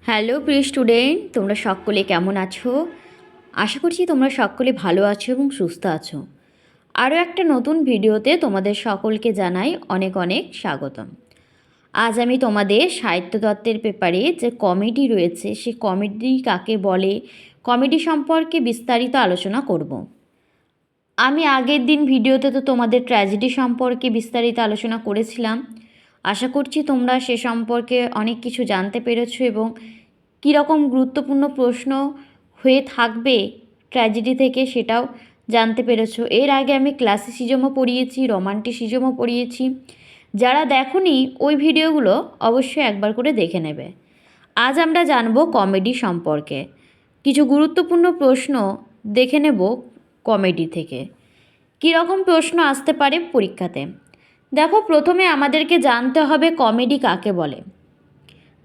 Hello প্রিয় student, তোমরা সকলে কেমন আছো? আশা করছি তোমরা সকলে ভালো আছো এবং সুস্থ আছো। আরও একটা নতুন ভিডিওতে তোমাদের সকলকে জানাই অনেক অনেক স্বাগতম। আজ আমি তোমাদের সাহিত্যতত্ত্বের পেপারে যে কমেডি রয়েছে সে কমেডি কাকে বলে, কমেডি সম্পর্কে বিস্তারিত আলোচনা করব। আমি আগের দিন ভিডিওতে তো তোমাদের ট্র্যাজেডি সম্পর্কে বিস্তারিত আলোচনা করেছিলাম। আশা করছি তোমরা সে সম্পর্কে অনেক কিছু জানতে পেরেছো এবং কীরকম গুরুত্বপূর্ণ প্রশ্ন হয়ে থাকবে ট্র্যাজেডি থেকে সেটাও জানতে পেরেছো। এর আগে আমি ক্লাসিসিজমও পড়িয়েছি, রোমান্টিসিজমও পড়িয়েছি। যারা দেখোনি ওই ভিডিওগুলো অবশ্যই একবার করে দেখে নেবে। আজ আমরা জানবো কমেডি সম্পর্কে। কিছু গুরুত্বপূর্ণ প্রশ্ন দেখে নেব কমেডি থেকে। কীরকম প্রশ্ন আসতে পারে পরীক্ষাতে। দেখো, প্রথমে আমাদেরকে জানতে হবে কমেডি কাকে বলে।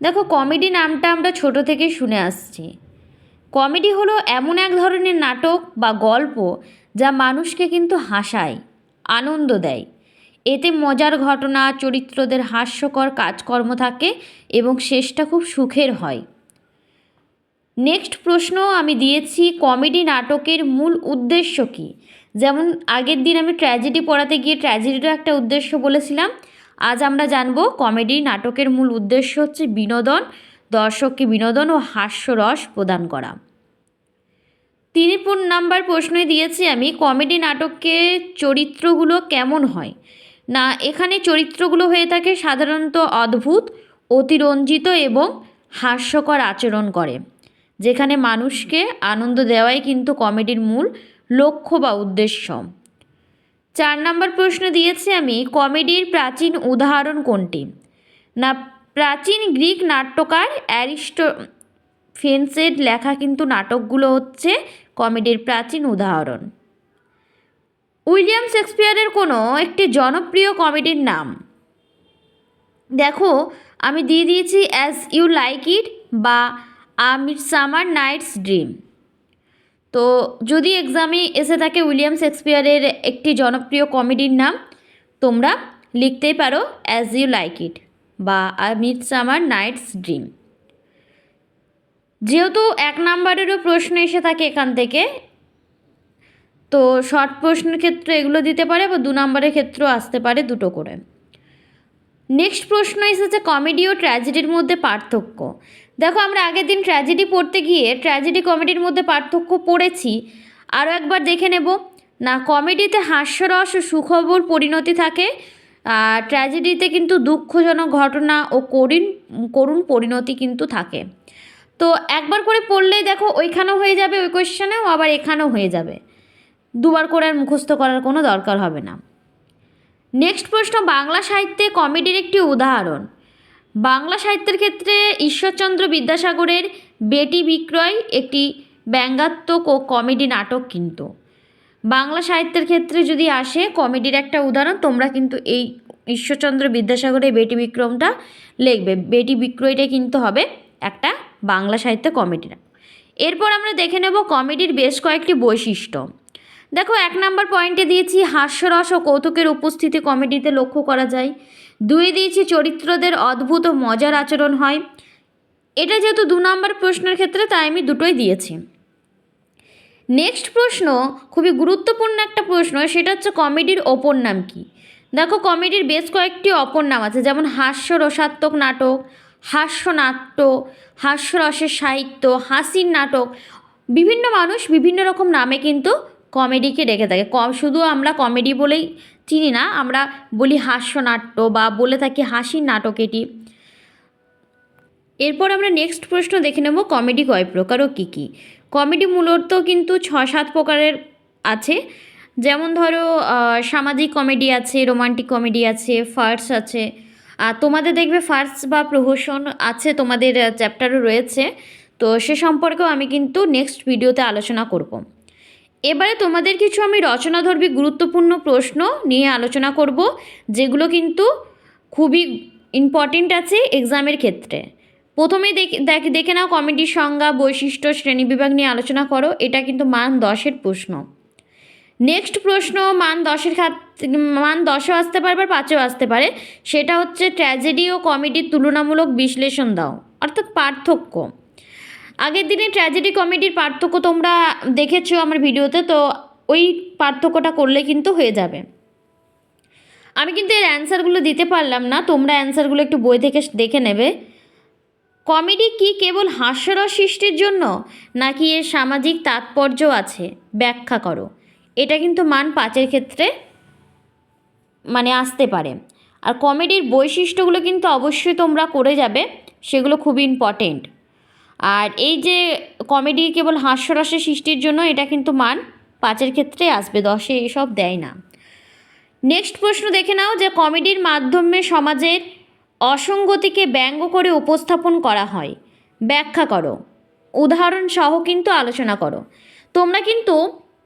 দেখো, কমেডি নামটা আমরা ছোট থেকেই শুনে আসছি। কমেডি হলো এমন এক ধরনের নাটক বা গল্প যা মানুষকে কিন্তু হাসায়, আনন্দ দেয়। এতে মজার ঘটনা, চরিত্রদের হাস্যকর কাজকর্ম থাকে এবং শেষটা খুব সুখের হয়। নেক্সট প্রশ্ন আমি দিয়েছি, কমেডি নাটকের মূল উদ্দেশ্য কী? যেমন আগের দিন আমি ট্র্যাজেডি পড়াতে গিয়ে ট্র্যাজেডিরও একটা উদ্দেশ্য বলেছিলাম। আজ আমরা জানব কমেডি নাটকের মূল উদ্দেশ্য হচ্ছে বিনোদন, দর্শককে বিনোদন ও হাস্যরস প্রদান করা। 3 নাম্বার প্রশ্নে দিয়েছি আমি, কমেডি নাটকের চরিত্রগুলো কেমন হয়? না, এখানে চরিত্রগুলো হয়ে থাকে সাধারণত অদ্ভুত, অতিরঞ্জিত এবং হাস্যকর আচরণ করে, যেখানে মানুষকে আনন্দ দেওয়াই কিন্তু কমেডির মূল লক্ষ্য বা উদ্দেশ্য। 4 নাম্বার প্রশ্ন দিয়েছি আমি, কমেডির প্রাচীন উদাহরণ কোনটি? না, প্রাচীন গ্রিক নাট্যকার অ্যারিস্টোফেন্সের লেখা কিন্তু নাটকগুলো হচ্ছে কমেডির প্রাচীন উদাহরণ। উইলিয়াম শেক্সপিয়ারের কোনো একটি জনপ্রিয় কমেডির নাম। দেখো, আমি দিয়ে দিয়েছি অ্যাজ ইউ লাইক ইট বা আ মিডসামার নাইটস ড্রিম। তো যদি এক্সামে এসে থাকে উইলিয়াম শেক্সপিয়ারের একটি জনপ্রিয় কমেডির নাম, তোমরা লিখতেই পারো অ্যাজ ইউ লাইক ইট বা আ মিডসামার নাইটস ড্রিম। যেহেতু 1 নাম্বারেরও প্রশ্ন এসে থাকে এখান থেকে, তো শর্ট প্রশ্নের ক্ষেত্রে এগুলো দিতে পারে বা 2 নাম্বারের ক্ষেত্রেও আসতে পারে, দুটো করে। নেক্সট প্রশ্ন এসেছে, কমেডি ও ট্র্যাজেডির মধ্যে পার্থক্য। দেখো, আমরা আগের দিন ট্র্যাজেডি পড়তে গিয়ে ট্র্যাজেডি কমেডির মধ্যে পার্থক্য পড়েছি। আরও একবার দেখে নেব। না, কমেডিতে হাস্যরস ও সুখবর পরিণতি থাকে, আর ট্র্যাজেডিতে কিন্তু দুঃখজনক ঘটনা ও করুণ পরিণতি কিন্তু থাকে। তো একবার করে পড়লেই দেখো ওইখানেও হয়ে যাবে, ওই কোয়েশ্চেনেও আবার এখানেও হয়ে যাবে। দুবার করে আর মুখস্থ করার কোনো দরকার হবে না। নেক্সট প্রশ্ন, বাংলা সাহিত্যে কমেডির একটি উদাহরণ। বাংলা সাহিত্যের ক্ষেত্রে ঈশ্বরচন্দ্র বিদ্যাসাগরের বেটি বিক্রয় একটি ব্যঙ্গাত্মক ও কমেডি নাটক কিন্তু। বাংলা সাহিত্যের ক্ষেত্রে যদি আসে কমেডির একটা উদাহরণ, তোমরা কিন্তু এই ঈশ্বরচন্দ্র বিদ্যাসাগরের বেটি বিক্রমটা লিখবে। বেটি বিক্রয়টা কিন্তু হবে একটা বাংলা সাহিত্যে কমেডি নাটক। এরপর আমরা দেখে নেব কমেডির বেশ কয়েকটি বৈশিষ্ট্য। দেখো, 1 নাম্বার পয়েন্টে দিয়েছি হাস্যরস ও কৌতুকের উপস্থিতি কমেডিতে লক্ষ্য করা যায়। 2 দিয়েছি চরিত্রদের অদ্ভুত ও মজার আচরণ হয়। এটা যেহেতু 2 নাম্বার প্রশ্নের ক্ষেত্রে, তাই আমি দুটোই দিয়েছি। নেক্সট প্রশ্ন খুবই গুরুত্বপূর্ণ একটা প্রশ্ন, সেটা হচ্ছে কমেডির অপর নাম কী? দেখো, কমেডির বেশ কয়েকটি অপর নাম আছে, যেমন হাস্যরসাত্মক নাটক, হাস্যনাট্য, হাস্যরসের সাহিত্য, হাসির নাটক। বিভিন্ন মানুষ বিভিন্ন রকম নামে কিন্তু কমেডিকে ডেকে থাকে। শুধু আমরা কমেডি বলেই চিনি না, আমরা বলি হাস্যনাট্য বা বলে থাকি হাসির নাটক এটি। এরপর আমরা নেক্সট প্রশ্ন দেখে নেব, কমেডি কয় প্রকার ও কী কী? কমেডি মূলত কিন্তু 6-7 প্রকারের আছে। যেমন ধরো, সামাজিক কমেডি আছে, রোমান্টিক কমেডি আছে, ফার্স আছে। তোমাদের দেখবে ফার্স বা প্রহসন আছে, তোমাদের চ্যাপ্টারও রয়েছে। তো সে সম্পর্কেও আমি কিন্তু নেক্সট ভিডিওতে আলোচনা করব। এবারে তোমাদের কিছু আমি রচনাধর্মী গুরুত্বপূর্ণ প্রশ্ন নিয়ে আলোচনা করব, যেগুলো কিন্তু খুবই ইম্পর্টেন্ট আছে এক্সামের ক্ষেত্রে। প্রথমেই দেখে নাও কমেডির সংজ্ঞা, বৈশিষ্ট্য, শ্রেণীবিভাগ নিয়ে আলোচনা করো। এটা কিন্তু মান 10-এর প্রশ্ন। নেক্সট প্রশ্ন মান 10-ও আসতে পারে বা 5-এও আসতে পারে। সেটা হচ্ছে ট্র্যাজেডি ও কমেডির তুলনামূলক বিশ্লেষণ দাও। অর্থাৎ পার্থক্য। আগের দিনে ট্র্যাজেডি কমেডির পার্থক্য তোমরা দেখেছো আমার ভিডিওতে, তো ওই পার্থক্যটা করলে কিন্তু হয়ে যাবে। আমি কিন্তু এর অ্যান্সারগুলো দিতে পারলাম না, তোমরা অ্যান্সারগুলো একটু বই থেকে দেখে নেবে। কমেডি কি কেবল হাস্যরস সৃষ্টির জন্য, নাকি এর সামাজিক তাৎপর্য আছে? ব্যাখ্যা করো। এটা কিন্তু মান 5-এর ক্ষেত্রে আসতে পারে। আর কমেডির বৈশিষ্ট্যগুলো কিন্তু অবশ্যই তোমরা করে যাবে, সেগুলো খুব ইম্পর্টেন্ট। আর এই যে কমেডি কেবল হাস্যরসের সৃষ্টির জন্য, এটা কিন্তু মান 5-এর ক্ষেত্রে আসবে, 10-এ এসব দেয় না। নেক্সট প্রশ্ন দেখে নাও যে কমেডির মাধ্যমে সমাজের অসঙ্গতিকে ব্যঙ্গ করে উপস্থাপন করা হয়, ব্যাখ্যা করো। উদাহরণ সহ কিন্তু আলোচনা করো। তোমরা কিন্তু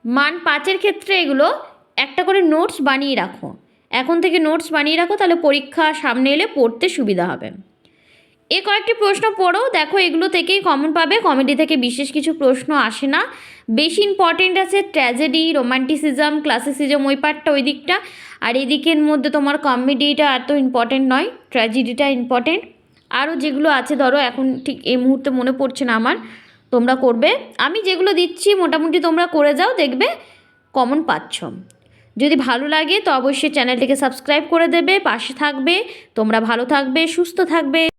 মান 5-এর ক্ষেত্রে এগুলো একটা করে নোটস বানিয়ে রাখো, এখন থেকে নোটস বানিয়ে রাখো, তাহলে পরীক্ষা সামনে এলে পড়তে সুবিধা হবে। এ কয়েকটি প্রশ্ন পড়ো, দেখো এগুলো থেকেই কমন পাবে। কমেডি থেকে বিশেষ কিছু প্রশ্ন আসে না, বেশি ইম্পর্টেন্ট আছে ট্র্যাজেডি, রোমান্টিসিজম, ক্লাসিসিজম, ওই পার্টটা ওই দিকটা। আর এই দিকের মধ্যে তোমার কমেডিটা এত ইম্পর্টেন্ট নয়, ট্র্যাজেডিটা ইম্পর্টেন্ট। আরও যেগুলো আছে ধরো এখন ঠিক এই মুহূর্তে মনে পড়ছে না আমার, তোমরা করবে। আমি যেগুলো দিচ্ছি মোটামুটি তোমরা করে যাও, দেখবে কমন পাচ্ছ। যদি ভালো লাগে তো অবশ্যই চ্যানেলটিকে সাবস্ক্রাইব করে দেবে, পাশে থাকবে। তোমরা ভালো থাকবে, সুস্থ থাকবে।